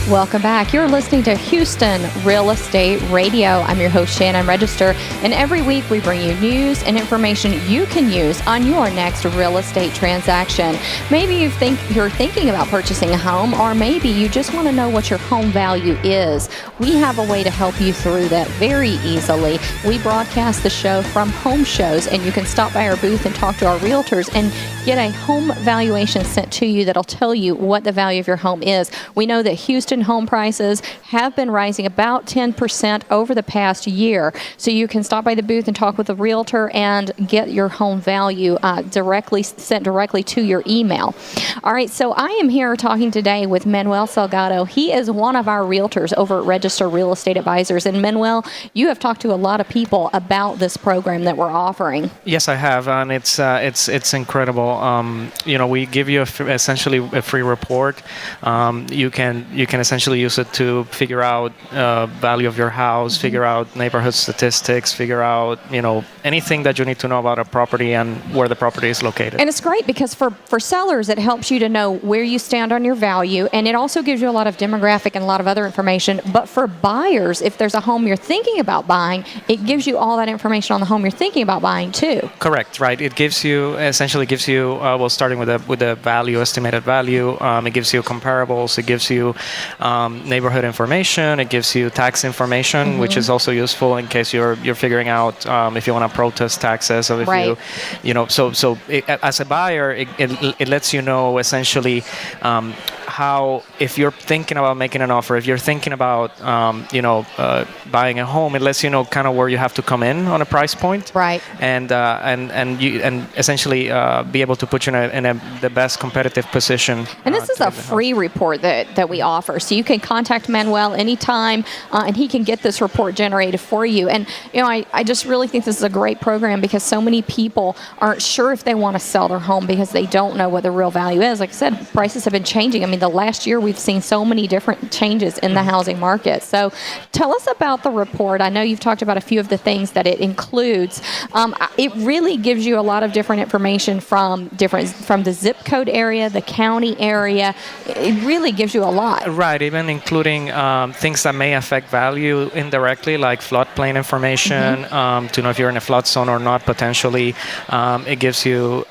Welcome back. You're listening to Houston Real Estate Radio. I'm your host, Shannon Register, and every week we bring you news and information you can use on your next real estate transaction. Maybe you're thinking about purchasing a home, or maybe you just want to know what your home value is. We have a way to help you through that very easily. We broadcast the show from home shows, and you can stop by our booth and talk to our realtors and get a home valuation sent to you that'll tell you what the value of your home is. We know that Houston home prices have been rising about 10% over the past year. So you can stop by the booth and talk with a realtor and get your home value sent directly to your email. All right, so I am here talking today with Manuel Salgado. He is one of our realtors over at Register Real Estate Advisors. And Manuel, you have talked to a lot of people about this program that we're offering. Yes, I have, and it's incredible. We give you essentially a free report. You can essentially use it to figure out value of your house, figure out neighborhood statistics, figure out anything that you need to know about a property and where the property is located. And it's great because for sellers, it helps you to know where you stand on your value, and it also gives you a lot of demographic and a lot of other information. But for buyers, if there's a home you're thinking about buying, it gives you all that information on the home you're thinking about buying too. Correct, right? It essentially gives you starting with the value, estimated value. It gives you comparables. It gives you neighborhood information. It gives you tax information, which is also useful in case you're figuring out if you want to protest taxes, or if as a buyer, it lets you know essentially how, if you're thinking about making an offer, if you're thinking about buying a home, it lets you know kind of where you have to come in on a price point, right? And essentially be able to put you in the best competitive position. And this is a free report that we offer, so you can contact Manuel anytime, and he can get this report generated for you. And I just really think this is a great program because so many people aren't sure if they want to sell their home because they don't know what the real value is. Like I said, prices have been changing. I mean, the last year we've seen so many different changes in the housing market. So tell us about the report. I know you've talked about a few of the things that it includes. It really gives you a lot of different information from the zip code area, the county area. It really gives you a lot. Right, even including things that may affect value indirectly, like floodplain information, to know if you're in a flood zone or not, potentially. It gives you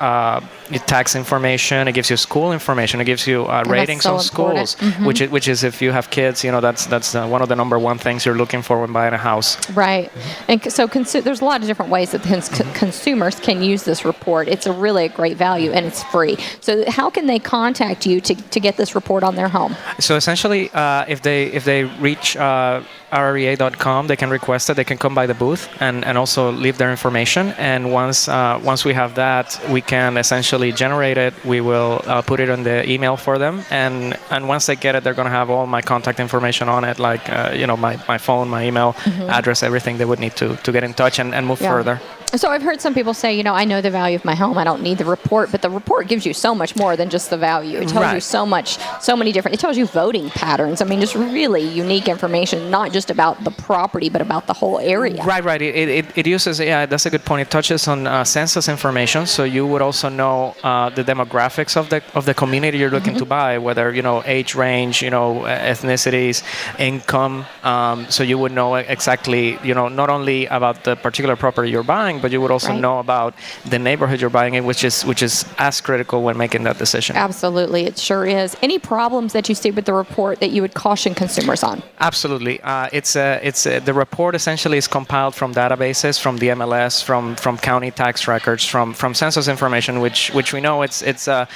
tax information. It gives you school information. It gives you ratings on schools, which is if you have kids, that's one of the number one things you're looking for when buying a house. Right, and so there's a lot of different ways that consumers can use this report. It's a really great value, and it's free. So how can they contact you to get this report on their home? So essentially, if they reach RREA.com, they can request it. They can come by the booth and also leave their information. And once we have that, we can essentially generate it. We will put it on the email for them. And once they get it, they're going to have all my contact information on it, like my phone, my email address, everything they would need to get in touch and move further. So I've heard some people say, I know the value of my home. I don't need the report, but the report gives you so much more than just the value. It tells you so many different. It tells you voting patterns. I mean, just really unique information, not just about the property, but about the whole area. Right. It uses, that's a good point. It touches on census information, so you would also know the demographics of the community you're looking to buy, whether age range, ethnicities, income. So you would know exactly, not only about the particular property you're buying, but you would also know about the neighborhood you're buying in, which is as critical when making that decision. Absolutely, it sure is. Any problems that you see with the report that you would caution consumers on? Absolutely. The report essentially is compiled from databases, from the MLS, from county tax records, from census information, which we know it's a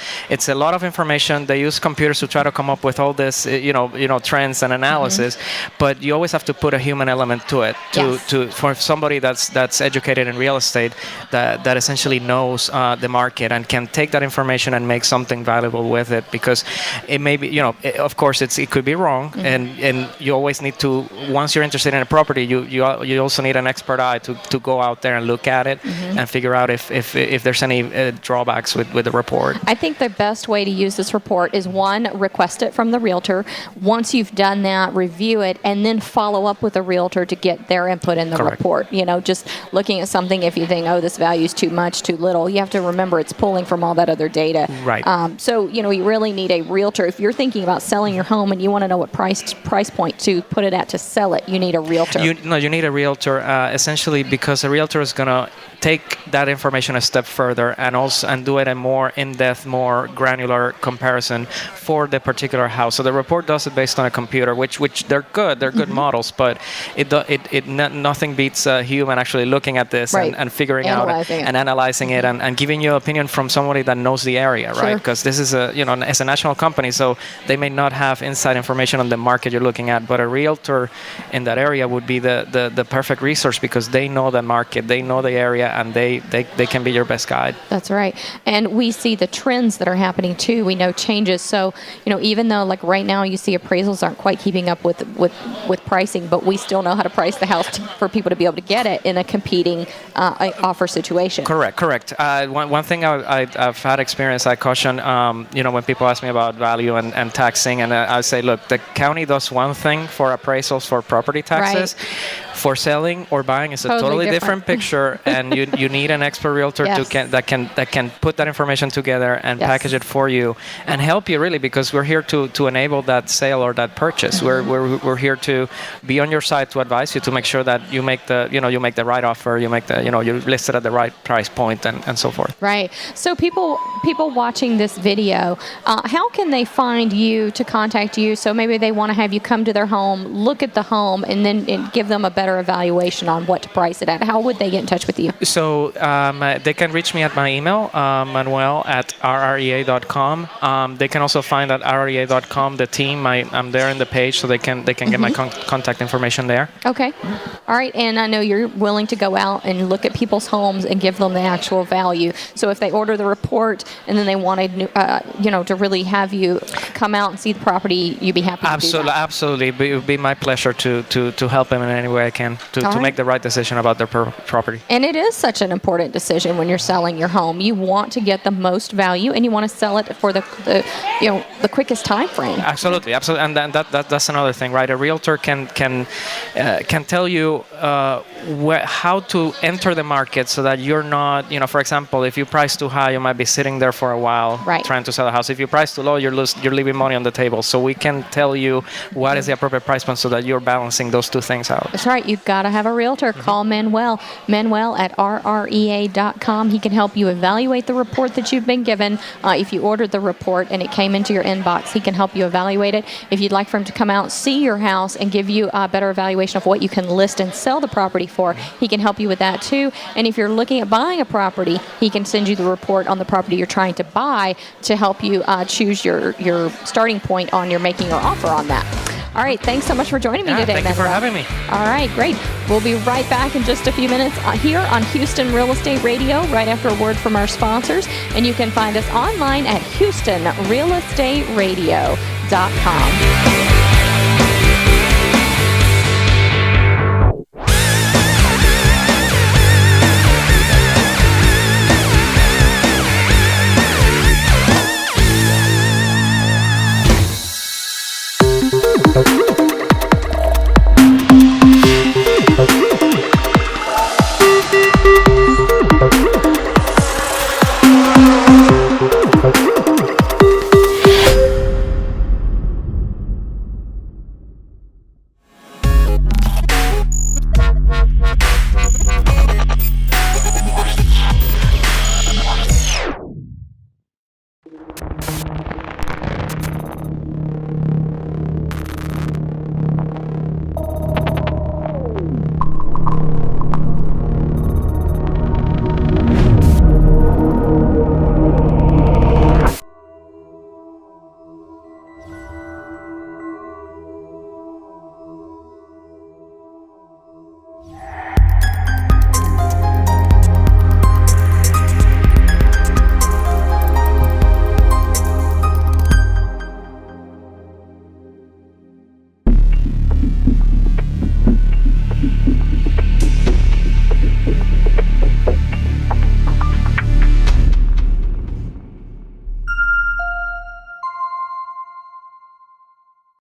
lot of information. They use computers to try to come up with all this trends and analysis, but you always have to put a human element to it for somebody that's educated in real estate that essentially knows the market and can take that information and make something valuable with it, because it may be of course it could be wrong, and you always need to, once you're interested in a property, you also need an expert eye to go out there and look at it and figure out if there's any drawbacks with the report. I think the best way to use this report is, one, request it from the realtor. Once you've done that, review it, and then follow up with a realtor to get their input in the report. Just looking at something something if you think, oh, this value is too much, too little. You have to remember it's pulling from all that other data. Right. So, you really need a realtor. If you're thinking about selling your home and you want to know what price point to put it at to sell it, you need a realtor. You need a realtor essentially because a realtor is going to take that information a step further and do it a more in-depth, more granular comparison for the particular house. So the report does it based on a computer, which they're good. They're good models, but nothing beats a human actually looking at this and figuring out and analyzing it and giving you opinion from somebody that knows the area, right? Because this is it's a national company, so they may not have inside information on the market you're looking at, but a realtor in that area would be the perfect resource because they know the market, they know the area, and they can be your best guide. That's right. And we see the trends that are happening too. We know changes. So, even though like right now you see appraisals aren't quite keeping up with pricing, but we still know how to price the house for people to be able to get it in a competing offer situation. Correct. One thing I've had experience, I caution, when people ask me about value and taxing, and I say, look, the county does one thing for appraisals for property taxes. Right. For selling or buying is a totally different picture, and you need an expert realtor that can put that information together and package it for you and help you really, because we're here to enable that sale or that purchase. We're here to be on your side to advise you to make sure that you make the right offer, you list it at the right price point and so forth. Right. So people watching this video, how can they find you to contact you? So maybe they want to have you come to their home, look at the home, and then give them a better evaluation on what to price it at. How would they get in touch with you? So they can reach me at my email, manuel@rrea.com. They can also find at rrea.com the team. I'm there in the page, so they can get my contact information there. Okay. All right. And I know you're willing to go out and look at people's homes and give them the actual value. So if they order the report and then they wanted, to really have you come out and see the property, you'd be happy to do that. Absolutely. It would be my pleasure to help them in any way I can to make the right decision about their property. And it is such an important decision when you're selling your home. You want to get the most value, and you want to sell it for the quickest time frame. Absolutely. And that's another thing, right? A realtor can tell you how to enter the market so that you're not, for example, if you price too high, you might be sitting there for a while trying to sell a house. If you price too low, you're leaving money on the table. So we can tell you what is the appropriate price point so that you're balancing those two things out. That's right. You've got to have a realtor. Call Manuel at RREA.com. He can help you evaluate the report that you've been given. If you ordered the report and it came into your inbox, he can help you evaluate it. If you'd like for him to come out, see your house, and give you a better evaluation of what you can list and sell the property for, he can help you with that too. And if you're looking at buying a property, he can send you the report on the property you're trying to buy to help you choose your starting point on your making your offer on that. All right. Thanks so much for joining me today, Thank you for having me. All right. Great. We'll be right back in just a few minutes here on Houston Real Estate Radio, right after a word from our sponsors. And you can find us online at HoustonRealEstateRadio.com.